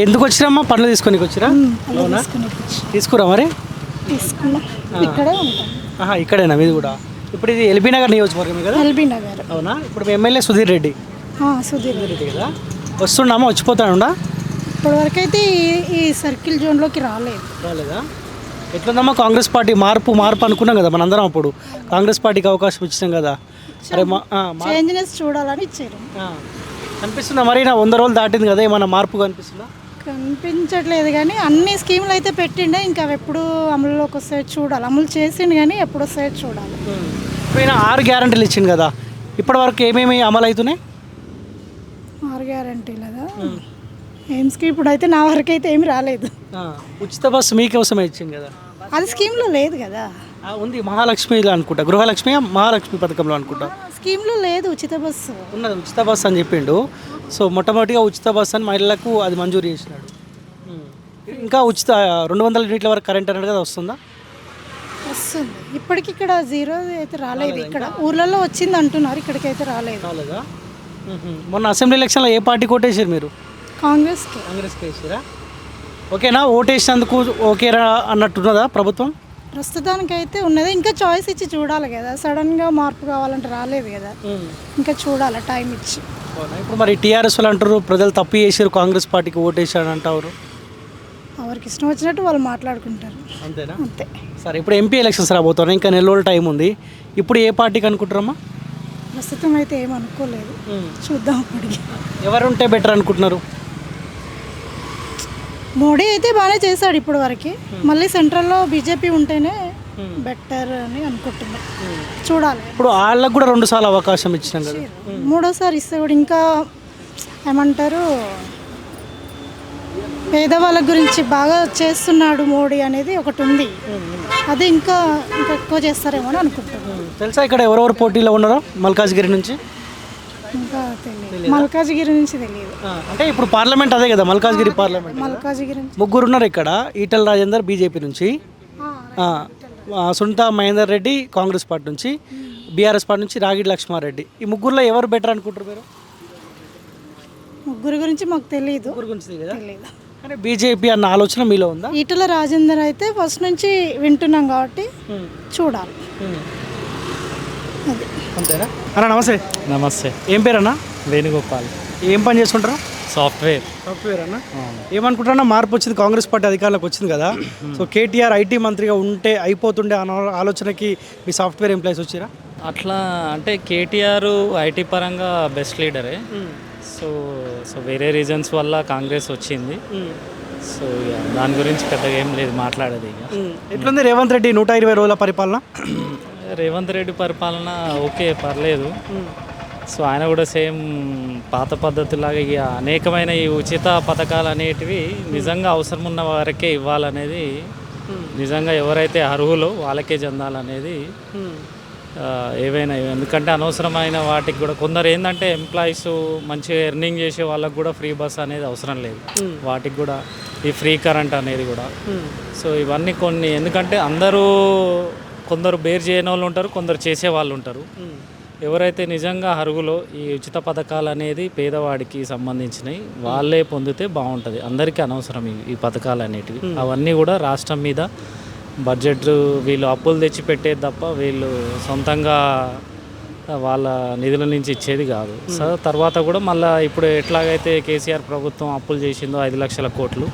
ఎందుకు వచ్చిరమ్మా? పండ్లు తీసుకొని వచ్చిరా? అవునా, తీసుకురా మరి. తీసుకున్నా, ఇక్కడే ఉంటాం. ఇక్కడేనా మీది కూడా? ఇప్పుడు ఇది ఎల్బీ నగర్ నియోజకవర్గమే కదా? ఎల్బీ నగర్. అవునా. ఇప్పుడు మీ ఎమ్మెల్యే సుధీర్ రెడ్డి. సుధీర్ రెడ్డి కదా. వస్తున్నామా, వచ్చిపోతాడా? ఇప్పటివరకు అయితే ఈ సర్కిల్ జోన్లోకి రాలేదా? ఎట్లుందమ్మా కాంగ్రెస్ పార్టీ? మార్పు అనుకున్నాం కదా మనందరం. అప్పుడు కాంగ్రెస్ పార్టీకి అవకాశం ఇచ్చినాం కదా. అరే చేంజ్నెస్ చూడాలని ఇచ్చారు. కనిపిస్తుందా మరి? 100 రోజులు దాటింది కదా, ఏమన్నా మార్పు కనిపిస్తుందా? కనిపించట్లేదు, కానీ అన్ని స్కీములు అయితే పెట్టిండే, ఇంకా అవి ఎప్పుడు అమలులోకి వస్తాయో చూడాలి. అమలు చేసిండు కానీ ఎప్పుడు వస్తాయో చూడాలి. ఇప్పుడు 6 గ్యారంటీలు ఇచ్చింది కదా, ఇప్పటి వరకు ఏమేమి అమలు అవుతున్నాయి? 6 గ్యారంటీలు కదా, ఏం స్కీమ్ ఇప్పుడైతే నా వరకు అయితే ఏమి రాలేదు. ఉచిత బస్సు మీకోసమే ఇచ్చింది కదా, అది స్కీమ్లో లేదు కదా. ఉంది, మహాలక్ష్మిలో అనుకుంటా, గృహలక్ష్మి మహాలక్ష్మి పథకంలో అనుకుంటా. స్కీమ్లో లేదు ఉచిత బస్సు. ఉన్నది ఉచిత బస్సు అని చెప్పిండు. సో మొట్టమొదటిగా ఉచిత బస్సు అని మహిళలకు అది మంజూరు చేసినాడు. ఇంకా ఉచిత 200 యూనిట్ల వరకు కరెంట్ అనేది కదా వస్తుందా? వస్తుంది. ఇప్పటికి ఇక్కడ 0 అయితే రాలేదు. ఇక్కడ ఊర్లలో వచ్చింది అంటున్నారు, ఇక్కడికైతే రాలేదా? మొన్న అసెంబ్లీ ఎలక్షన్లో ఏ పార్టీ కొట్టేసారు మీరు? కాంగ్రెస్కి వేసారా? ఓకేనా? ఓటేసినందుకు ఓకేరా అన్నట్టున్నదా ప్రభుత్వం? ప్రస్తుతానికైతే ఉన్నది, ఇంకా చాయిస్ ఇచ్చి చూడాలి కదా. సడన్గా మార్పు కావాలంటే రాలేదు కదా, ఇంకా చూడాలి టైం ఇచ్చి. ఇప్పుడు మరి టీఆర్ఎస్ వాళ్ళు అంటారు ప్రజలు తప్పు చేసారు, కాంగ్రెస్ పార్టీకి ఓటేసాడు అంటారు. ఎవరికి ఇష్టం వచ్చినట్టు వాళ్ళు మాట్లాడుకుంటారు. అంతేనా? అంతే. సరే, ఇప్పుడు ఎంపీ ఎలక్షన్స్ రాబోతున్నాయి, ఇంకా నెల రోజులు టైం ఉంది. ఇప్పుడు ఏ పార్టీకి అనుకుంటారమ్మా? ప్రస్తుతం అయితే ఏమనుకోలేదు, చూద్దాం. అప్పటికి ఎవరుంటే బెటర్ అనుకుంటున్నారు? మోడీ అయితే బాగానే చేశాడు ఇప్పుడు వరకు, మళ్ళీ సెంట్రల్లో బీజేపీ ఉంటేనే బెటర్ అని అనుకుంటున్నా. చూడాలి. ఇప్పుడు వాళ్ళకు కూడా 2 సార్లు అవకాశం ఇచ్చినాం కదా, 3వ సారి ఇస్తే కూడా ఇంకా ఏమంటారు, పేదవాళ్ళ గురించి బాగా చేస్తున్నాడు మోడీ అనేది ఒకటి ఉంది. అది ఇంకా ఎక్కువ చేస్తారేమో అని అనుకుంటున్నాను. తెలుసా ఇక్కడ ఎవరెవరు పోటీలో ఉన్నారో మల్కాజ్గిరి నుంచి? ఇంకా తెలియదు, మల్కాజ్గిరి నుంచి తెలియదు. అంటే ఇప్పుడు పార్లమెంట్ అదే కదా, మల్కాజ్గిరి పార్లమెంట్. మల్కాజ్గిరి నుంచి 3 ఉన్నారు ఇక్కడ. ఈటల రాజేందర్ బీజేపీ నుంచి, సునీతా మహేందర్ రెడ్డి కాంగ్రెస్ పార్టీ నుంచి, బీఆర్ఎస్ పార్టీ నుంచి రాగిడి లక్ష్మారెడ్డి. ఈ 3లో ఎవరు బెటర్ అనుకుంటారు మీరు? 3 గురించి మాకు తెలియదు. తెలియదు, కానీ బీజేపీ అన్న ఆలోచన మీలో ఉందా? ఈటల రాజేందర్ అయితే ఫస్ట్ నుంచి వింటున్నాం కాబట్టి చూడాలి. అది అంతేనా అన్న? నమస్తే. నమస్తే. ఏం పేరు అన్న? వేణుగోపాల్. ఏం పని చేస్తుంటారు? సాఫ్ట్వేర్ అన్న. ఏమనుకుంటున్నా, మార్పు వచ్చింది, కాంగ్రెస్ పార్టీ అధికారంలోకి వచ్చింది కదా. సో కేటీఆర్ ఐటీ మంత్రిగా ఉంటే అయిపోతుండే అన్న ఆలోచనకి మీ సాఫ్ట్వేర్ ఎంప్లాయీస్ వచ్చిరా? అట్లా అంటే కేటీఆర్ ఐటీ పరంగా బెస్ట్ లీడరే. సో వేరే రీజన్స్ వల్ల కాంగ్రెస్ వచ్చింది. సో దాని గురించి పెద్దగా ఏం లేదు మాట్లాడేది. ఇక ఎట్లుంది రేవంత్ రెడ్డి 120 రోజుల పరిపాలన? రేవంత్ రెడ్డి పరిపాలన ఓకే, పర్లేదు. సో ఆయన కూడా సేమ్ పాత పద్ధతిలాగా ఇక అనేకమైన ఈ ఉచిత పథకాలు అనేటివి నిజంగా అవసరం ఉన్న వారికే ఇవ్వాలనేది, నిజంగా ఎవరైతే అర్హులో వాళ్ళకే చెందాలనేది ఏవైనా. ఎందుకంటే అనవసరమైన వాటికి కూడా కొందరు ఏంటంటే ఎంప్లాయీస్ మంచిగా ఎర్నింగ్ చేసే వాళ్ళకి కూడా ఫ్రీ బస్ అనేది అవసరం లేదు, వాటికి కూడా ఈ ఫ్రీ కరెంట్ అనేది కూడా. సో ఇవన్నీ కొన్ని, ఎందుకంటే అందరూ కొందరు బేర్ చేయని వాళ్ళు ఉంటారు, కొందరు చేసే వాళ్ళు ఉంటారు. ఎవరైతే నిజంగా అర్హులో ఈ ఉచిత పథకాలు అనేది పేదవాడికి సంబంధించినవి వాళ్ళే పొందితే బాగుంటుంది. అందరికీ అనవసరం ఈ పథకాలు అనేటివి. అవన్నీ కూడా రాష్ట్రం మీద బడ్జెట్ వీళ్ళు అప్పులు తెచ్చి పెట్టేది తప్ప వీళ్ళు సొంతంగా వాళ్ళ నిధుల నుంచి ఇచ్చేది కాదు. సో తర్వాత కూడా మళ్ళీ ఇప్పుడు ఎట్లాగైతే కేసీఆర్ ప్రభుత్వం అప్పులు చేసిందో 5 లక్షల కోట్లు,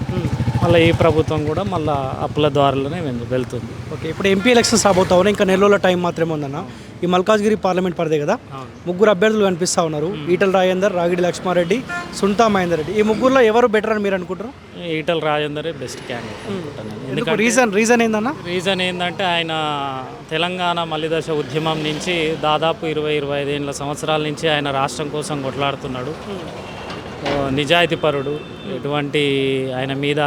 మళ్ళీ ఈ ప్రభుత్వం కూడా మళ్ళీ అప్పుల ద్వారాలోనే వెళ్తుంది. ఓకే, ఇప్పుడు ఎంపీ ఎలక్షన్స్ రాబోతా ఉన్నాయి, ఇంకా నెల రోజుల టైం మాత్రమే ఉందన్న. ఈ మల్కాజ్గిరి పార్లమెంట్ పరిదే కదా, 3 అభ్యర్థులు కనిపిస్తూ ఉన్నారు. ఈటల రాజేందర్, రాగిడి లక్ష్మారెడ్డి, సునీతా మహేందర్ రెడ్డి. ఈ 3లో ఎవరు బెటర్ అని మీరు అనుకుంటారు? ఈటల రాజేందరే బెస్ట్ క్యాండిడేట్ అనుకుంటున్నాను. ఎందుకంటే రీజన్ ఏందన్న? రీజన్ ఏంటంటే ఆయన తెలంగాణ మలిదశ ఉద్యమం నుంచి దాదాపు 20-25 సంవత్సరాల నుంచి ఆయన రాష్ట్రం కోసం కొట్లాడుతున్నాడు. నిజాయితీపరుడు. ఎటువంటి ఆయన మీద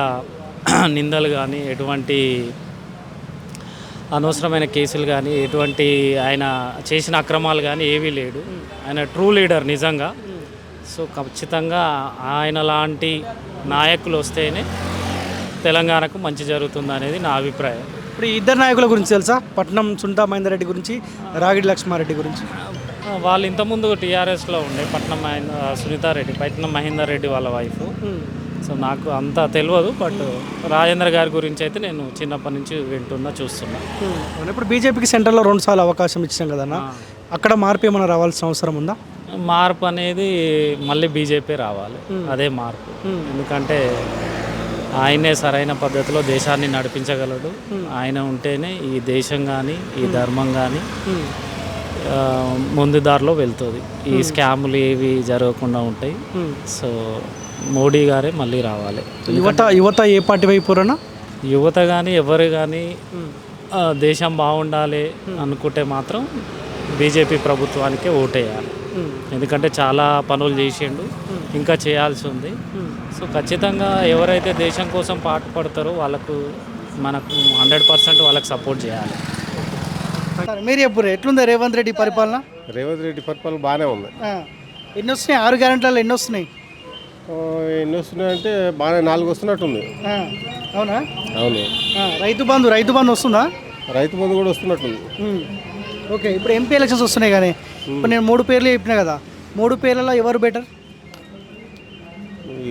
నిందలు కానీ, ఎటువంటి అనవసరమైన కేసులు కానీ, ఎటువంటి ఆయన చేసిన అక్రమాలు కానీ ఏవీ లేడు. ఆయన ట్రూ లీడర్ నిజంగా. సో ఖచ్చితంగా ఆయన లాంటి నాయకులు వస్తేనే తెలంగాణకు మంచి జరుగుతుంది అనేది నా అభిప్రాయం. ఇప్పుడు ఈ 2 నాయకుల గురించి తెలుసా? పట్నం సునీతా మహేందర్ రెడ్డి గురించి, రాగిడి లక్ష్మారెడ్డి గురించి. వాళ్ళు ఇంతకుముందు టీఆర్ఎస్లో ఉండే సునీతారెడ్డి, పట్నం మహేందర్ రెడ్డి వాళ్ళ వైఫ్. సో నాకు అంత తెలియదు, బట్ రాజేంద్ర గారి గురించి అయితే నేను చిన్నప్పటి నుంచి వింటున్నా, చూస్తున్నా. ఇప్పుడు బీజేపీకి సెంట్రల్లో 2 సార్లు అవకాశం ఇచ్చాం కదన్న, అక్కడ మార్పు ఏమైనా రావాల్సిన అవసరం ఉందా? మార్పు అనేది మళ్ళీ బీజేపీ రావాలి, అదే మార్పు. ఎందుకంటే ఆయనే సరైన పద్ధతిలో దేశాన్ని నడిపించగలడు. ఆయన ఉంటేనే ఈ దేశం కానీ ఈ ధర్మం కానీ ముందు దారిలో వెళ్తుంది, ఈ స్కాములు ఏవి జరగకుండా ఉంటాయి. సో మోడీ గారే మళ్ళీ రావాలి. యువత ఏ పార్టీ వైపురన్నా? యువత కానీ ఎవరు కానీ దేశం బాగుండాలి అనుకుంటే మాత్రం బీజేపీ ప్రభుత్వానికే ఓటేయాలి. ఎందుకంటే చాలా పనులు చేసిండు, ఇంకా చేయాల్సి ఉంది. సో ఖచ్చితంగా ఎవరైతే దేశం కోసం పాటుపడతారో వాళ్ళకు మనకు 100% వాళ్ళకి సపోర్ట్ చేయాలి. మీరు ఎప్పుడు ఎట్లుంది రేవంత్ రెడ్డి పరిపాలన? రేవంత్ రెడ్డి పరిపాలన బాగానే ఉంది. ఎన్ని వస్తున్నాయి? 6 గ్యారెంటీలలో ఎన్ని వస్తున్నాయి? ఎన్ని వస్తున్నాయంటే బాగానే 4 వస్తున్నట్టుంది. అవునా? అవును. రైతు బంధు వస్తుందా? రైతు బంధు కూడా వస్తున్నట్టుంది. ఓకే, ఇప్పుడు ఎంపీ ఎలక్షన్స్ వస్తున్నాయి కానీ ఇప్పుడు నేను 3 పేర్లు చెప్పినా కదా, 3 పేర్లలో ఎవరు బెటర్?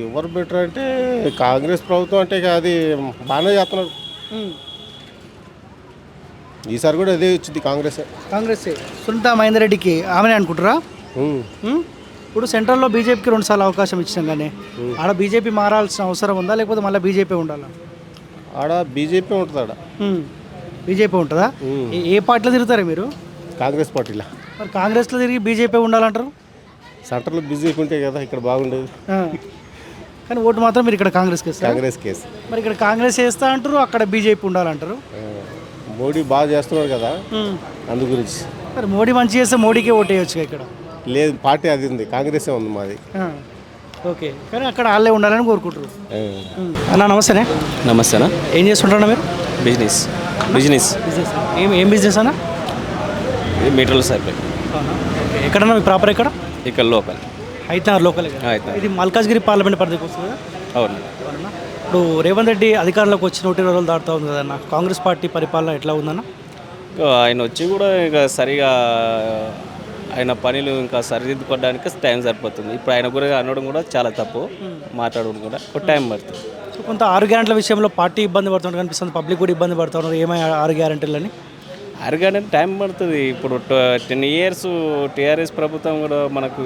ఎవరు బెటర్ అంటే కాంగ్రెస్ ప్రభుత్వం అంటే ఇక అది బాగానే చేస్తున్నారు. ఈసారి కూడా అదే వచ్చింది, కాంగ్రెస్. సునీతా మహేందర్ రెడ్డికి ఆమెనే అనుకుంటారా? ఇప్పుడు సెంట్రల్లో బీజేపీకి 2 సార్లు అవకాశం ఇచ్చాం కానీ ఆడ బీజేపీ మారాల్సిన అవసరం ఉందా, లేకపోతే మళ్ళీ బీజేపీ ఉండాలా? ఆడ బీజేపీ ఉంటుంది. ఆడ బీజేపీ ఉంటుందా? ఏ పార్టీలో తిరుగుతారా మీరు? కాంగ్రెస్ పార్టీలో. మరి కాంగ్రెస్లో తిరిగి బీజేపీ ఉండాలంటారు? సెంటర్లో బీజేపీ ఉంటే కదా ఇక్కడ బాగుండేది. కానీ ఓటు మాత్రం మీరు ఇక్కడ కాంగ్రెస్కి వేస్తారు. కాంగ్రెస్ కేసు మరి ఇక్కడ కాంగ్రెస్ వేస్తా అంటారు, అక్కడ బీజేపీ ఉండాలంటారు. మోడీ బాగా చేస్తున్నాడు కదా, అందు గురించి. మరి మోడీ మంచి చేస్తే మోడీకే ఓటు వేయచ్చు ఇక్కడ. లేదు, పార్టీ అది ఉంది, కాంగ్రెసే ఉంది మాది. ఓకే, కానీ అక్కడ వాళ్ళే ఉండాలని కోరుకుంటారు. అన్న నమస్తేనే. నమస్తేనా. ఏం చేస్తుంటారా మీరు? బిజినెస్. ఏం బిజినెస్ అన్న? Material supply. ఎక్కడన్నా మీ ప్రాపర్ ఎక్కడ? ఇక్కడ లోకల్. అయితే లోకల్. ఇది మల్కాజ్గిరి పార్లమెంట్ పరిధికి వస్తుంది కదా? అవును. ఇప్పుడు రేవంత్ రెడ్డి అధికారంలోకి వచ్చి 120 రోజులు దాటుతూ ఉంది కదన్న, కాంగ్రెస్ పార్టీ పరిపాలన ఎట్లా ఉందన్న? ఆయన వచ్చి కూడా ఇంకా సరిగా ఆయన పనులు ఇంకా సరిదిద్దుకోవడానికి టైం సరిపోతుంది. ఇప్పుడు ఆయన కూడా అనడం కూడా చాలా తప్పు, మాట్లాడడం కూడా ఒక టైం పడుతుంది. సో కొంత 6 గ్యారెంటీల విషయంలో పార్టీ ఇబ్బంది పడుతున్నట్టు కనిపిస్తుంది, పబ్లిక్ కూడా ఇబ్బంది పడుతున్నారు. ఏమై 6 గ్యారెంటీలని? అరగంటే టైం పడుతుంది. ఇప్పుడు 10 years టీఆర్ఎస్ ప్రభుత్వం కూడా మనకు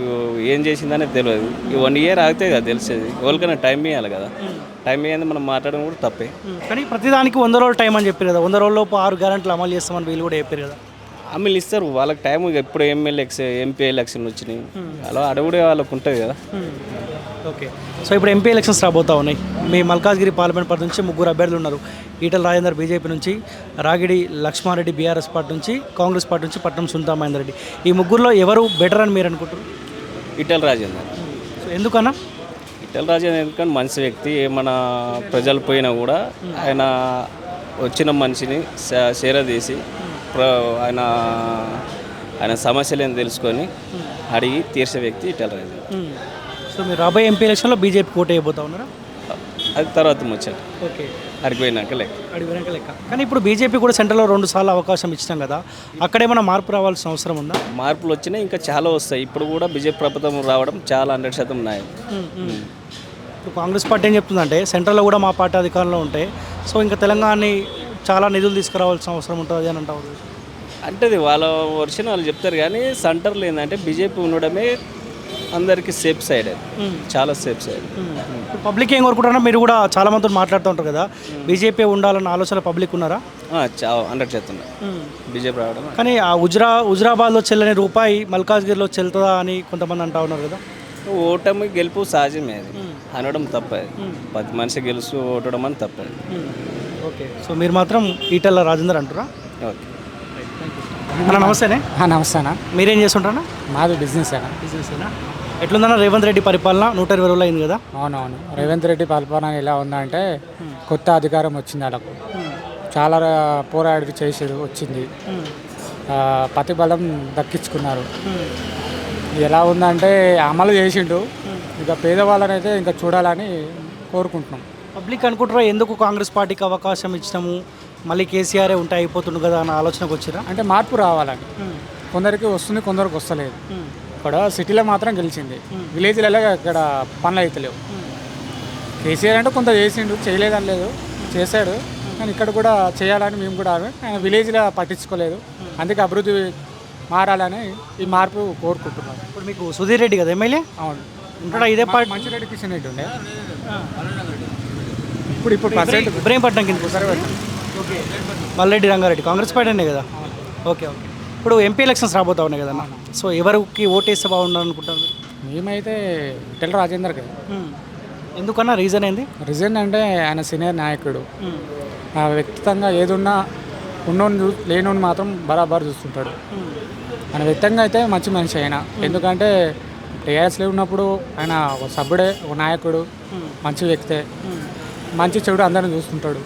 ఏం చేసిందనే తెలియదు. ఈ 1 year ఆగితే కదా తెలిసేది. ఎవరికైనా టైం ఇవ్వాలి కదా, టైం ఇవ్వాలి మనం మాట్లాడడం కూడా తప్పే. కానీ ప్రతిదానికి 100 రోజులు టైం అని చెప్పారు కదా, 100 రోజుల్లోపు 6 గ్యారెంటీలు అమలు చేస్తామని వీళ్ళు కూడా చెప్పారు కదా. హామీలు ఇస్తారు వాళ్ళకి టైం. ఎప్పుడు ఎంపీ ఎలక్షన్ వచ్చినాయి, అలా అడుగుడే వాళ్ళకు ఉంటుంది కదా. ఓకే, సో ఇప్పుడు ఎంపీ ఎలక్షన్స్ రాబోతా ఉన్నాయి. మీ మల్కాజ్గిరి పార్లమెంట్ పరిధి నుంచి 3 అభ్యర్థులు ఉన్నారు. ఈటల రాజేందర్ బీజేపీ నుంచి, రాగిడి లక్ష్మారెడ్డి బీఆర్ఎస్ పార్టీ నుంచి, కాంగ్రెస్ పార్టీ నుంచి పట్నం సునీతా మహేందర్ రెడ్డి. ఈ 3లో ఎవరు బెటర్ అని మీరు అనుకుంటారు? ఈటల రాజేందర్. సో ఎందుకన్నా? ఈటల రాజేందర్ ఎందుకంటే మంచి వ్యక్తి. ఏమన్నా ప్రజలు పోయినా కూడా ఆయన వచ్చిన మనిషిని చేరదీసి ఆయన సమస్యలను తెలుసుకొని అడిగి తీర్చే వ్యక్తి ఈటల రాజేందర్. సో మీరు రాబోయే ఎంపీ ఎలక్షన్లో బీజేపీ ఓటు అయిపోతా ఉన్నారా? అది తర్వాత ముచ్చట. ఓకే, అడిగిపోయినాక లెక్క. కానీ ఇప్పుడు బీజేపీ కూడా సెంట్రల్లో 2 సార్లు అవకాశం ఇచ్చినాం కదా, అక్కడేమైనా మార్పు రావాల్సిన అవసరం ఉందా? మార్పులు వచ్చినా ఇంకా చాలా వస్తాయి. ఇప్పుడు కూడా బీజేపీ ప్రభుత్వం రావడం చాలా 100% న్యాయం. ఇప్పుడు కాంగ్రెస్ పార్టీ ఏం చెప్తుందంటే సెంట్రల్లో కూడా మా పార్టీ అధికారంలో ఉంటే సో ఇంకా తెలంగాణని చాలా నిధులు తీసుకురావాల్సిన అవసరం ఉంటుంది అని అంటారు. అంటే అది వాళ్ళ వర్షన్ వాళ్ళు చెప్తారు, కానీ సెంటర్లో ఏంటంటే బీజేపీ ఉండడమే అందరికీ సేఫ్ సైడ్, చాలా సేఫ్ సైడ్. పబ్లిక్ ఏం కోరుకుంటారన్నా? మీరు కూడా చాలా మందితో మాట్లాడుతూ ఉంటారు కదా, బీజేపీ ఉండాలన్న ఆలోచన పబ్లిక్ ఉన్నారా? 100% బీజేపీ రావడం. కానీ ఆ హుజరాబాద్లో చెల్లని రూపాయి మల్కాజ్గిరిలో చెల్తుందా అని కొంతమంది అంటా ఉన్నారు కదా. ఓటమి గెలుపు సహజమే, అది అనడం తప్పది. 10 మనిషి గెలుసు ఓటడం అని తప్పది. ఓకే, సో మీరు మాత్రం ఈటల రాజేందర్ అంటారా? ఓకే అన్న నమస్తేనే. నమస్తే అన్న. మీరేం చేస్తుంటారా? మాది బిజినెస్ అన్న. బిజినెస్నా? ఎట్లుందన్న రేవంత్ రెడ్డి పరిపాలన? 120 రోజులు అయింది కదా. అవునవును. రేవంత్ రెడ్డి పరిపాలన ఎలా ఉందంటే కొత్త అధికారం వచ్చింది వాళ్ళకు, చాలా పోరాడి చేసారు, వచ్చింది, ప్రతిఫలం దక్కించుకున్నారు. ఎలా ఉందంటే అమలు చేసిండు, ఇక పేదవాళ్ళని అయితే ఇంకా చూడాలని కోరుకుంటున్నాం. పబ్లిక్ అనుకుంటారా ఎందుకు కాంగ్రెస్ పార్టీకి అవకాశం ఇచ్చినాము, మళ్ళీ కేసీఆరే ఉంటే అయిపోతుంది కదా అన్న ఆలోచనకు వచ్చిరా? అంటే మార్పు రావాలని. కొందరికి వస్తుంది, కొందరికి వస్తలేదు. ఇక్కడ సిటీలో మాత్రం గెలిచింది, విలేజ్లలో ఇక్కడ పనులు అవుతలేవు. కేసీఆర్ అంటే కొంత చేసిండు, చేయలేదని లేదు, చేశాడు. కానీ ఇక్కడ కూడా చేయాలని మేము కూడా ఆయన విలేజ్లో పట్టించుకోలేదు. అందుకే అభివృద్ధి మారాలని ఈ మార్పు కోరుకుంటున్నాం. ఇప్పుడు మీకు సుధీర్ రెడ్డి కదా ఎమ్మెల్యే అవును, ఉంటాడా ఇదే పార్టీ? మంచిరెడ్డి కిషన్ రెడ్డి ఉండే, ఇప్పుడు ప్రజెంట్ ఇబ్రహీంపట్నం కింద ఓకే. మల్రెడ్డి రంగారెడ్డి కాంగ్రెస్ పార్టీనే కదా. Okay okay. ఇప్పుడు ఎంపీ ఎలక్షన్స్ రాబోతా ఉన్నాయి కదన్న, సో ఎవరికి ఓటేస్తే బాగుండాలి అనుకుంటారు? మేమైతే ఇటెల రాజేందర్ కదా. ఎందుకన్నా రీజన్ ఏంది? రీజన్ అంటే ఆయన సీనియర్ నాయకుడు, వ్యక్తిగతంగా ఏదున్నా ఉన్నోని లేనోని మాత్రం బరాబర్ చూస్తుంటాడు. ఆయన వ్యక్తంగా అయితే మంచి మనిషి ఆయన, ఎందుకంటే టీఆర్ఎస్లో ఉన్నప్పుడు ఆయన ఒక సభ్యుడే, ఒక నాయకుడు, మంచి వ్యక్తే, మంచి చెడు అందరిని చూస్తుంటాడు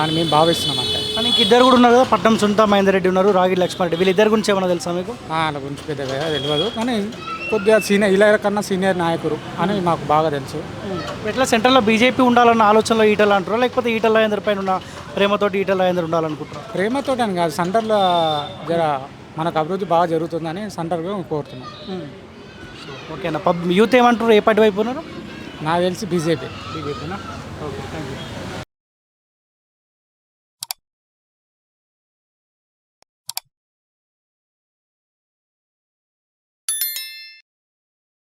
అని మేము భావిస్తున్నాం. అంటే కానీ ఇంక ఇద్దరు కూడా ఉన్నారు కదా, పట్నం సునీత మహేందర్ రెడ్డి ఉన్నారు, రాగిడి లక్ష్మారెడ్డి, వీళ్ళిద్దరి గురించి ఏమైనా తెలుసా మీకు? వాళ్ళ గురించి పెద్దగా తెలియదు, కానీ కొద్దిగా సీనియర్, ఇలా కన్నా సీనియర్ నాయకుడు అని మాకు బాగా తెలుసు. ఎట్లా సెంట్రల్లో బీజేపీ ఉండాలన్న ఆలోచనలో ఈటల అంటారా, లేకపోతే ఈటల రాజేందర్ పైన ఉన్న ప్రేమతోటి ఈటల రాజేందర్ ఉండాలనుకుంటారా? ప్రేమతో అని కాదు, సెంటర్లో జర మనకు అభివృద్ధి బాగా జరుగుతుందని సెంటర్గా కోరుతున్నాం. ఓకేనా. యూత్ ఏమంటారు, ఏ పార్టీ వైపు ఉన్నారు? నాకు తెలిసి బీజేపీ. బీజేపీనా? Okay, thank you.